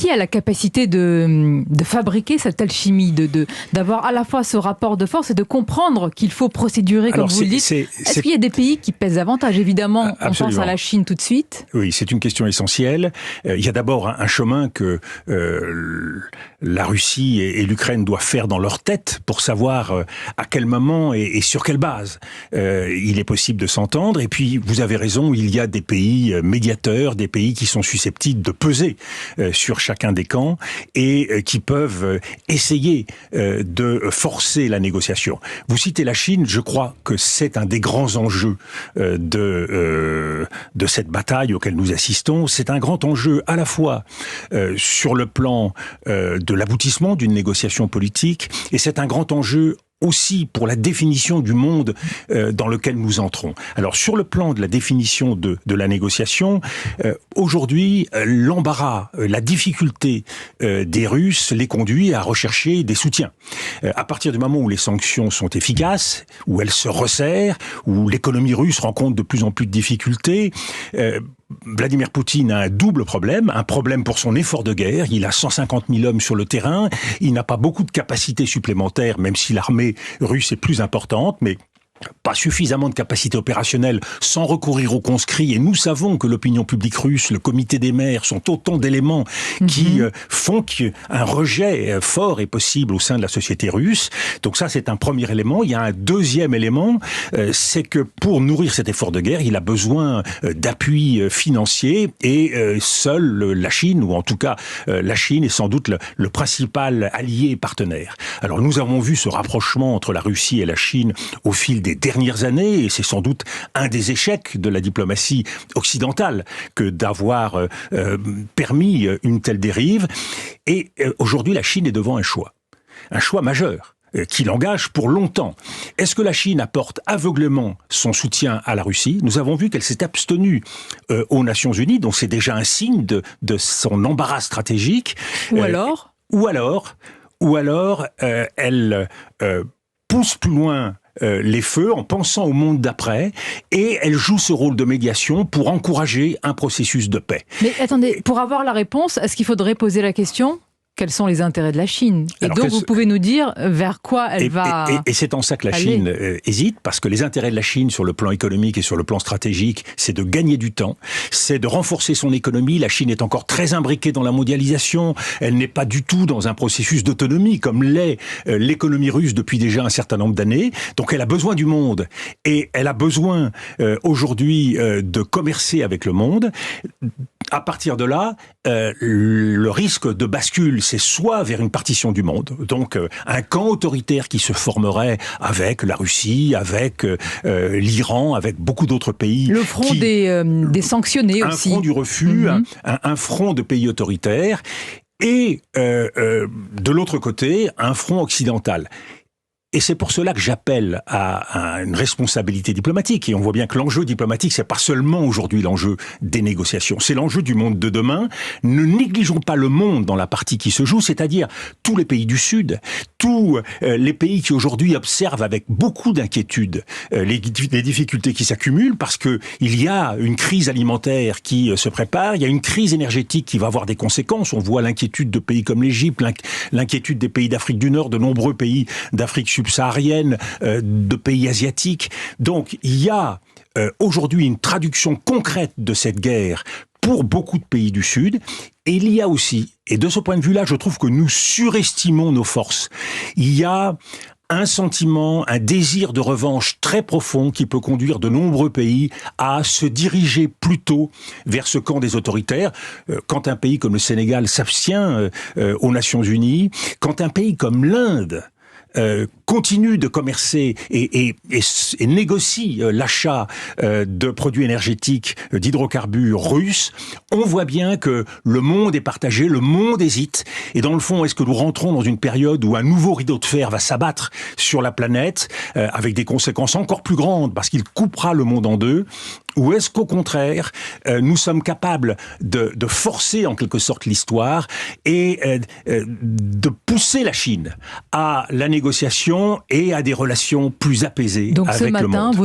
Qui a la capacité de fabriquer cette alchimie, d'avoir à la fois ce rapport de force et de comprendre qu'il faut procédurer, comme vous le dites? Est-ce qu'il y a des pays qui pèsent davantage? Évidemment, on pense à la Chine tout de suite. Oui, c'est une question essentielle. Il y a d'abord un chemin que la Russie et l'Ukraine doivent faire dans leur tête pour savoir à quel moment et sur quelle base il est possible de s'entendre. Et puis, vous avez raison, il y a des pays médiateurs, des pays qui sont susceptibles de peser sur chacun des camps et qui peuvent essayer de forcer la négociation. Vous citez la Chine, je crois que c'est un des grands enjeux de cette bataille auquel nous assistons. C'est un grand enjeu à la fois sur le plan de l'aboutissement d'une négociation politique et c'est un grand enjeu aussi pour la définition du monde dans lequel nous entrons. Alors sur le plan de la définition de la négociation, aujourd'hui l'embarras, la difficulté des Russes les conduit à rechercher des soutiens. À partir du moment où les sanctions sont efficaces, où elles se resserrent, où l'économie russe rencontre de plus en plus de difficultés, Vladimir Poutine a un double problème. Un problème pour son effort de guerre. Il a 150 000 hommes sur le terrain. Il n'a pas beaucoup de capacités supplémentaires, même si l'armée russe est plus importante, mais pas suffisamment de capacité opérationnelle sans recourir aux conscrits. Et nous savons que l'opinion publique russe, le comité des maires sont autant d'éléments qui font qu'un rejet fort est possible au sein de la société russe. Donc ça, c'est un premier élément. Il y a un deuxième élément, c'est que pour nourrir cet effort de guerre, il a besoin d'appui financier et seule la Chine, ou en tout cas la Chine est sans doute le principal allié et partenaire. Alors nous avons vu ce rapprochement entre la Russie et la Chine au fil des dernières années, et c'est sans doute un des échecs de la diplomatie occidentale que d'avoir permis une telle dérive. Et aujourd'hui, la Chine est devant un choix majeur qui l'engage pour longtemps. Est-ce que la Chine apporte aveuglément son soutien à la Russie? Nous avons vu qu'elle s'est abstenue aux Nations Unies, donc c'est déjà un signe de son embarras stratégique. Ou alors, elle pousse plus loin les feux en pensant au monde d'après et elle joue ce rôle de médiation pour encourager un processus de paix. Mais attendez, pour avoir la réponse, est-ce qu'il faudrait poser la question ? Quels sont les intérêts de la Chine? Et alors, donc, vous pouvez nous dire vers quoi elle va et c'est en ça que la Chine hésite, parce que les intérêts de la Chine sur le plan économique et sur le plan stratégique, c'est de gagner du temps, c'est de renforcer son économie. La Chine est encore très imbriquée dans la mondialisation, elle n'est pas du tout dans un processus d'autonomie, comme l'est l'économie russe depuis déjà un certain nombre d'années. Donc elle a besoin du monde, et elle a besoin aujourd'hui de commercer avec le monde. À partir de là, le risque de bascule, c'est soit vers une partition du monde, donc un camp autoritaire qui se formerait avec la Russie, avec l'Iran, avec beaucoup d'autres pays. Le front des sanctionnés aussi. Un front du refus, un front de pays autoritaires, et de l'autre côté, un front occidental. Et c'est pour cela que j'appelle à une responsabilité diplomatique. Et on voit bien que l'enjeu diplomatique, c'est pas seulement aujourd'hui l'enjeu des négociations, c'est l'enjeu du monde de demain. Ne négligeons pas le monde dans la partie qui se joue, c'est-à-dire tous les pays du Sud, tous les pays qui aujourd'hui observent avec beaucoup d'inquiétude les difficultés qui s'accumulent, parce que il y a une crise alimentaire qui se prépare, il y a une crise énergétique qui va avoir des conséquences. On voit l'inquiétude de pays comme l'Égypte, l'inquiétude des pays d'Afrique du Nord, de nombreux pays d'Afrique subsaharienne, de pays asiatiques. Donc il y a aujourd'hui une traduction concrète de cette guerre pour beaucoup de pays du Sud. Et il y a aussi, et de ce point de vue-là, je trouve que nous surestimons nos forces. Il y a un sentiment, un désir de revanche très profond qui peut conduire de nombreux pays à se diriger plutôt vers ce camp des autoritaires. Quand un pays comme le Sénégal s'abstient aux Nations Unies, quand un pays comme l'Inde continue de commercer et négocie l'achat de produits énergétiques, d'hydrocarbures russes, on voit bien que le monde est partagé, le monde hésite. Et dans le fond, est-ce que nous rentrons dans une période où un nouveau rideau de fer va s'abattre sur la planète avec des conséquences encore plus grandes parce qu'il coupera le monde en deux? Ou est-ce qu'au contraire, nous sommes capables de forcer en quelque sorte l'histoire et de pousser la Chine à la négociation et à des relations plus apaisées avec le monde?